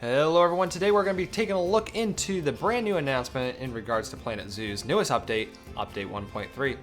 Hello everyone, today we're going to be taking a look into the brand new announcement in regards to Planet Zoo's newest update, Update 1.3. And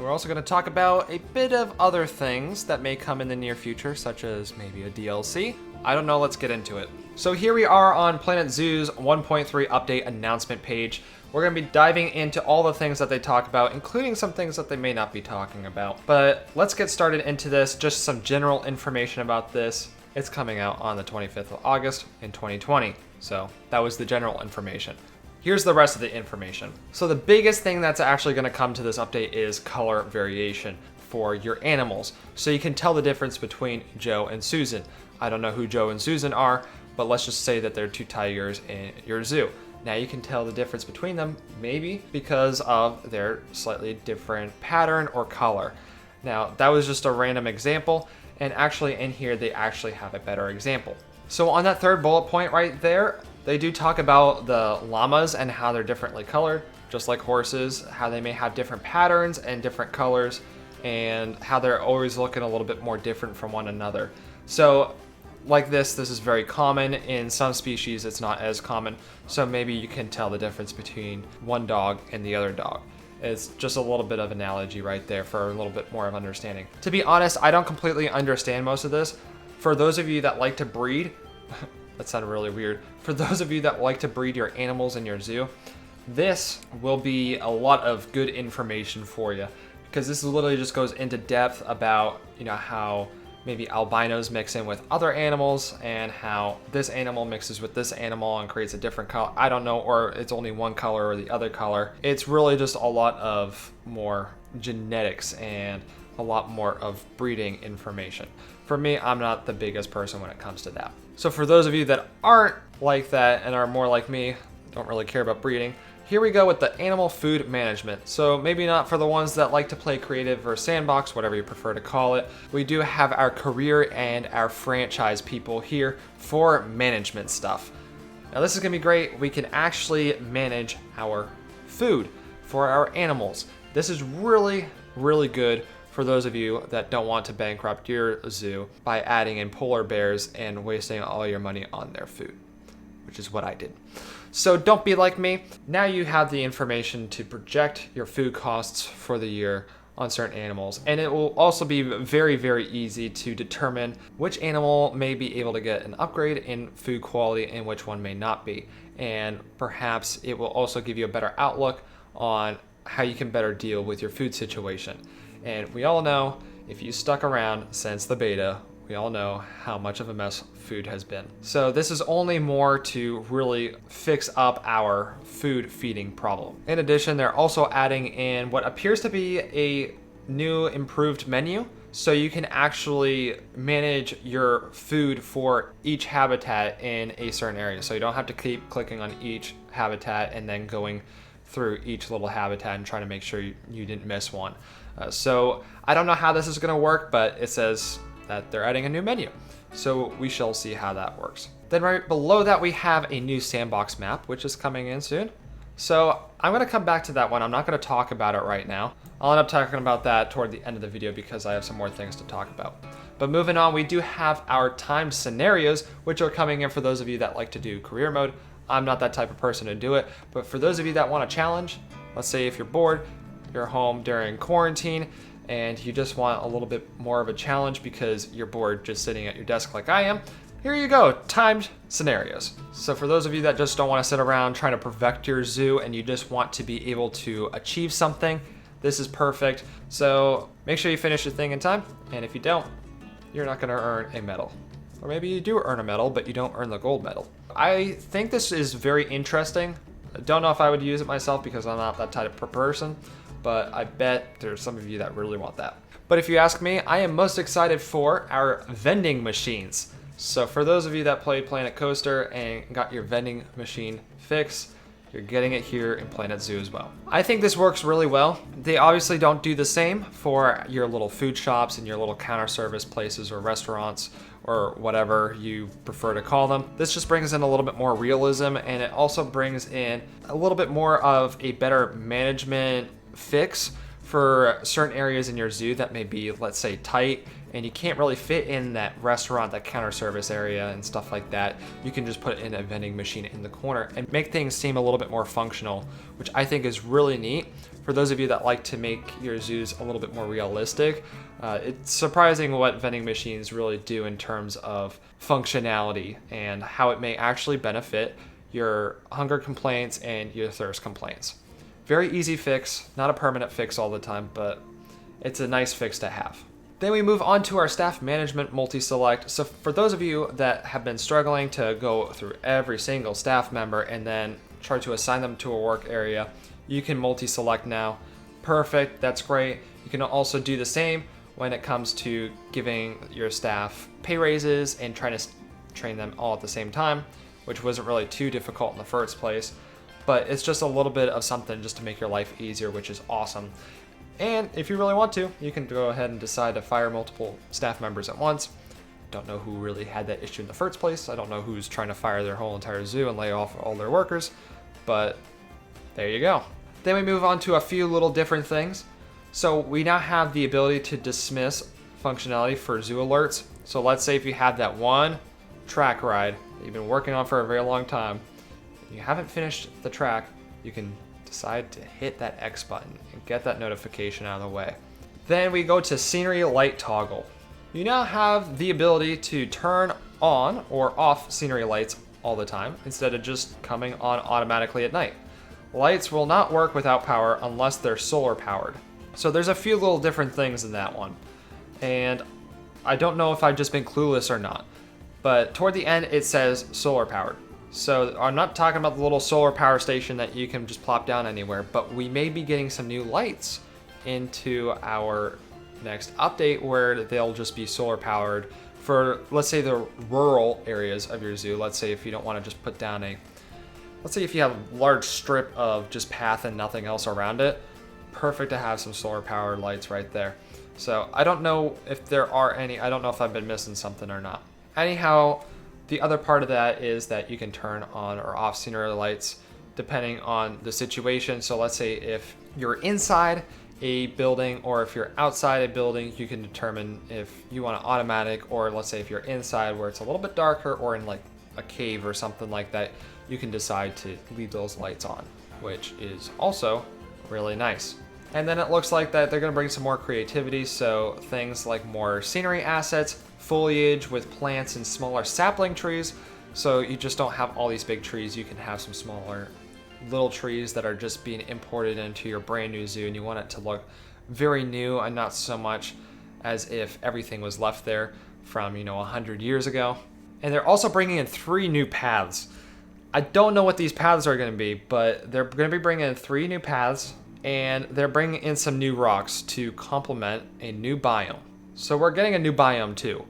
we're also going to talk about a bit of other things that may come in the near future, such as maybe a DLC. I don't know, let's get into it. So here we are on Planet Zoo's 1.3 update announcement page. We're going to be diving into all the things that they talk about, including some things that they may not be talking about. But let's get started into this, just some general information about this. It's coming out on the 25th of August in 2020. So that was the general information. Here's the rest of the information. So the biggest thing that's actually going to come to this update is color variation for your animals. So you can tell the difference between Joe and Susan. I don't know who Joe and Susan are, but let's just say that they're two tigers in your zoo. Now you can tell the difference between them, maybe because of their slightly different pattern or color. Now that was just a random example, and actually in here they actually have a better example. So on that third bullet point right there, they do talk about the llamas and how they're differently colored, just like horses, how they may have different patterns and different colors, and how they're always looking a little bit more different from one another. So like this is very common. In some species it's not as common, so maybe you can tell the difference between one dog and the other dog. It's just a little bit of analogy right there for a little bit more of understanding. To be honest, I don't completely understand most of this. For those of you that like to breed, that sounded really weird. For those of you that like to breed your animals in your zoo, this will be a lot of good information for you, because this literally just goes into depth about, how maybe albinos mix in with other animals and how this animal mixes with this animal and creates a different color. I don't know, or it's only one color or the other color. It's really just a lot of more genetics and a lot more of breeding information. For me, I'm not the biggest person when it comes to that. So for those of you that aren't like that and are more like me, don't really care about breeding, here we go with the animal food management. So maybe not for the ones that like to play creative or sandbox, whatever you prefer to call it. We do have our career and our franchise people here for management stuff. Now this is gonna be great. We can actually manage our food for our animals. This is really, really good for those of you that don't want to bankrupt your zoo by adding in polar bears and wasting all your money on their food, which is what I did. So don't be like me. Now you have the information to project your food costs for the year on certain animals. And it will also be very, very easy to determine which animal may be able to get an upgrade in food quality and which one may not be. And perhaps it will also give you a better outlook on how you can better deal with your food situation. And we all know, if you stuck around since the beta, we all know how much of a mess food has been. So this is only more to really fix up our food feeding problem. In addition, they're also adding in what appears to be a new improved menu. So you can actually manage your food for each habitat in a certain area. So you don't have to keep clicking on each habitat and then going through each little habitat and trying to make sure you didn't miss one. So I don't know how this is gonna work, but it says that they're adding a new menu. So we shall see how that works. Then right below that, we have a new Sandbox Map, which is coming in soon. So I'm gonna come back to that one. I'm not gonna talk about it right now. I'll end up talking about that toward the end of the video because I have some more things to talk about. But moving on, we do have our timed scenarios, which are coming in for those of you that like to do career mode. I'm not that type of person to do it, but for those of you that want a challenge, let's say if you're bored, you're home during quarantine, and you just want a little bit more of a challenge because you're bored just sitting at your desk like I am, here you go, timed scenarios. So for those of you that just don't want to sit around trying to perfect your zoo and you just want to be able to achieve something, this is perfect. So make sure you finish your thing in time, and if you don't, you're not going to earn a medal. Or maybe you do earn a medal, but you don't earn the gold medal. I think this is very interesting. I don't know if I would use it myself because I'm not that type of person, but I bet there's some of you that really want that. But if you ask me, I am most excited for our vending machines. So for those of you that played Planet Coaster and got your vending machine fix, you're getting it here in Planet Zoo as well. I think this works really well. They obviously don't do the same for your little food shops and your little counter service places or restaurants or whatever you prefer to call them. This just brings in a little bit more realism, and it also brings in a little bit more of a better management fix for certain areas in your zoo that may be, let's say, tight and you can't really fit in that restaurant, that counter service area and stuff like that, you can just put in a vending machine in the corner and make things seem a little bit more functional, which I think is really neat. For those of you that like to make your zoos a little bit more realistic, it's surprising what vending machines really do in terms of functionality and how it may actually benefit your hunger complaints and your thirst complaints. Very easy fix, not a permanent fix all the time, but it's a nice fix to have. Then we move on to our staff management multi-select. So for those of you that have been struggling to go through every single staff member and then try to assign them to a work area, you can multi-select now. Perfect, that's great. You can also do the same when it comes to giving your staff pay raises and trying to train them all at the same time, which wasn't really too difficult in the first place, but it's just a little bit of something just to make your life easier, which is awesome. And if you really want to, you can go ahead and decide to fire multiple staff members at once. Don't know who really had that issue in the first place. I don't know who's trying to fire their whole entire zoo and lay off all their workers, but there you go. Then we move on to a few little different things. So we now have the ability to dismiss functionality for zoo alerts. So let's say if you have that one track ride that you've been working on for a very long time, and you haven't finished the track, you can decide to hit that X button and get that notification out of the way. Then we go to scenery light toggle. You now have the ability to turn on or off scenery lights all the time instead of just coming on automatically at night. Lights will not work without power unless they're solar powered. So there's a few little different things in that one. And I don't know if I've just been clueless or not, but toward the end it says solar powered. So I'm not talking about the little solar power station that you can just plop down anywhere, but we may be getting some new lights into our next update where they'll just be solar powered for, let's say, the rural areas of your zoo. Let's say if you don't want to just put down let's say if you have a large strip of just path and nothing else around it, perfect to have some solar powered lights right there. So I don't know if there are any, I don't know if I've been missing something or not. Anyhow, the other part of that is that you can turn on or off scenery lights depending on the situation. So let's say if you're inside a building or if you're outside a building, you can determine if you want an automatic, or let's say if you're inside where it's a little bit darker or in like a cave or something like that, you can decide to leave those lights on, which is also really nice. And then it looks like that they're going to bring some more creativity, so things like more scenery assets, foliage with plants and smaller sapling trees, so you just don't have all these big trees. You can have some smaller little trees that are just being imported into your brand new zoo, and you want it to look very new and not so much as if everything was left there from 100 years ago. And they're also bringing in 3 new paths. I don't know what these paths are going to be, but they're going to be bringing in 3 new paths, and they're bringing in some new rocks to complement a new biome. So we're getting a new biome too,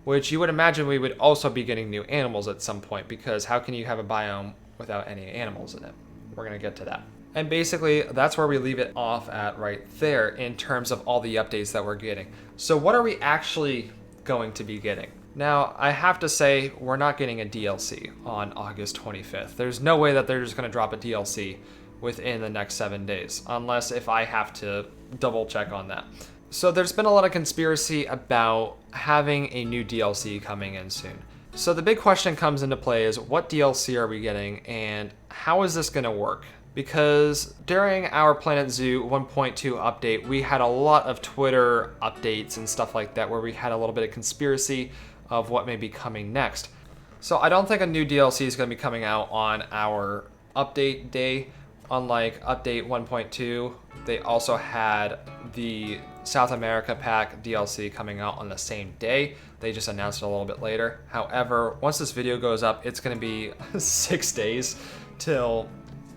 which you would imagine we would also be getting new animals at some point, because how can you have a biome without any animals in it? We're going to get to that. And basically that's where we leave it off at right there in terms of all the updates that we're getting. So what are we actually going to be getting? Now, I have to say, we're not getting a DLC on August 25th. There's no way that they're just going to drop a DLC within the next 7 days, unless if I have to double check on that. So there's been a lot of conspiracy about having a new DLC coming in soon. So the big question comes into play is, what DLC are we getting and how is this going to work? Because during our Planet Zoo 1.2 update, we had a lot of Twitter updates and stuff like that where we had a little bit of conspiracy of what may be coming next. So I don't think a new DLC is going to be coming out on our update day. Unlike update 1.2, they also had the South America pack DLC coming out on the same day. They just announced it a little bit later. However, once this video goes up, it's going to be 6 days till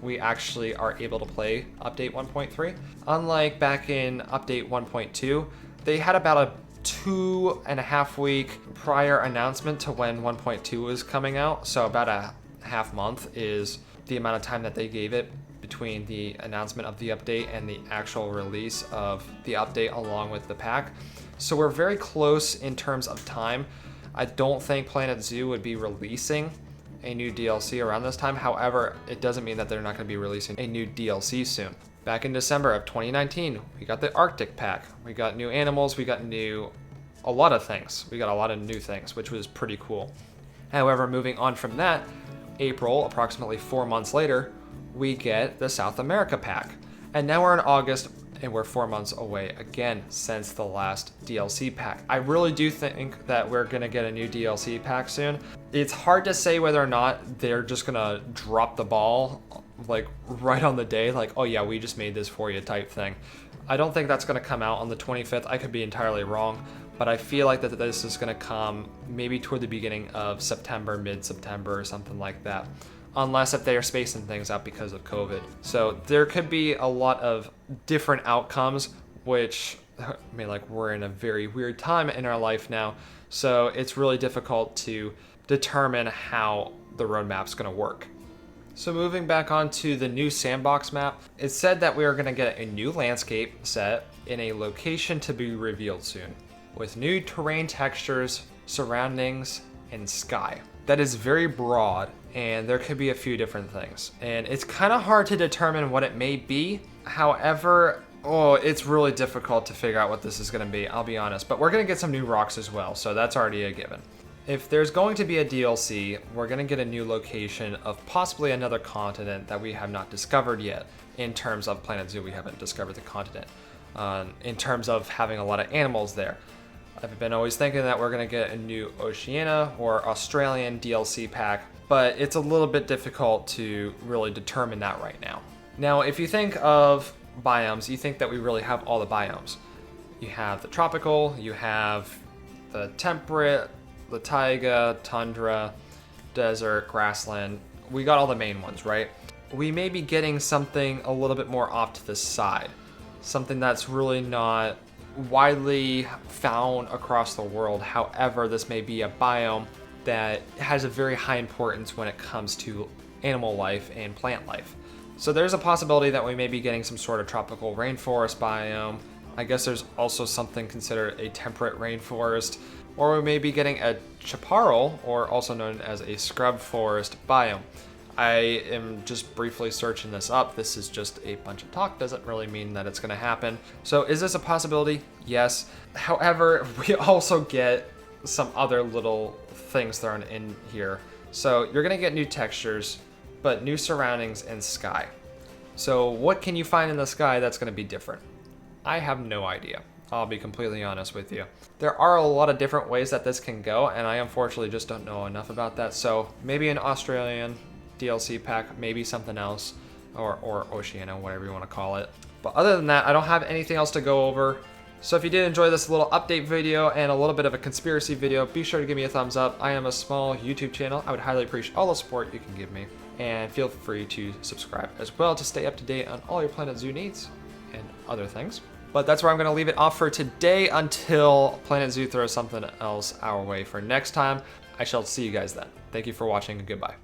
we actually are able to play update 1.3. Unlike back in update 1.2, they had about a 2.5 week prior announcement to when 1.2 was coming out. So about a half month is the amount of time that they gave it between the announcement of the update and the actual release of the update along with the pack. So we're very close in terms of time. I don't think Planet Zoo would be releasing a new DLC around this time. However, it doesn't mean that they're not going to be releasing a new DLC soon. Back in December of 2019, we got the Arctic pack. We got new animals, we got new a lot of things. We got a lot of new things, which was pretty cool. However, moving on from that, April, approximately 4 months later, we get the South America pack. And now we're in August, and we're 4 months away again since the last DLC pack. I really do think that we're gonna get a new DLC pack soon. It's hard to say whether or not they're just gonna drop the ball like right on the day, like, oh yeah, we just made this for you type thing. I don't think that's gonna come out on the 25th. I could be entirely wrong, but I feel like that this is gonna come maybe toward the beginning of September, mid-September or something like that. Unless if they are spacing things out because of COVID. So there could be a lot of different outcomes, which, I mean, like, we're in a very weird time in our life now. So it's really difficult to determine how the roadmap's gonna work. So moving back onto the new Sandbox map, it said that we are gonna get a new landscape set in a location to be revealed soon, with new terrain textures, surroundings, and sky. That is very broad, and there could be a few different things. And it's kind of hard to determine what it may be. However, it's really difficult to figure out what this is gonna be, I'll be honest. But we're gonna get some new rocks as well, so that's already a given. If there's going to be a DLC, we're gonna get a new location of possibly another continent that we have not discovered yet. In terms of Planet Zoo, we haven't discovered the continent. In terms of having a lot of animals there. I've been always thinking that we're gonna get a new Oceania or Australian DLC pack, but it's a little bit difficult to really determine that right now. Now, if you think of biomes, you think that we really have all the biomes. You have the tropical, you have the temperate, the taiga, tundra, desert, grassland. We got all the main ones, right? We may be getting something a little bit more off to the side. Something that's really not widely found across the world. However, this may be a biome that has a very high importance when it comes to animal life and plant life. So there's a possibility that we may be getting some sort of tropical rainforest biome. I guess there's also something considered a temperate rainforest, or we may be getting a chaparral, or also known as a scrub forest biome. I am just briefly searching this up. This is just a bunch of talk, doesn't really mean that it's gonna happen. So is this a possibility? Yes. However, we also get some other little things thrown in here. So you're gonna get new textures, but new surroundings and sky. So what can you find in the sky that's gonna be different? I have no idea. I'll be completely honest with you. There are a lot of different ways that this can go, and I unfortunately just don't know enough about that. So maybe an Australian DLC pack, maybe something else, or Oceania, whatever you want to call it. But other than that, I don't have anything else to go over. So if you did enjoy this little update video and a little bit of a conspiracy video, be sure to give me a thumbs up. I am a small YouTube channel. I would highly appreciate all the support you can give me. And feel free to subscribe as well to stay up to date on all your Planet Zoo needs and other things. But that's where I'm going to leave it off for today until Planet Zoo throws something else our way for next time. I shall see you guys then. Thank you for watching and goodbye.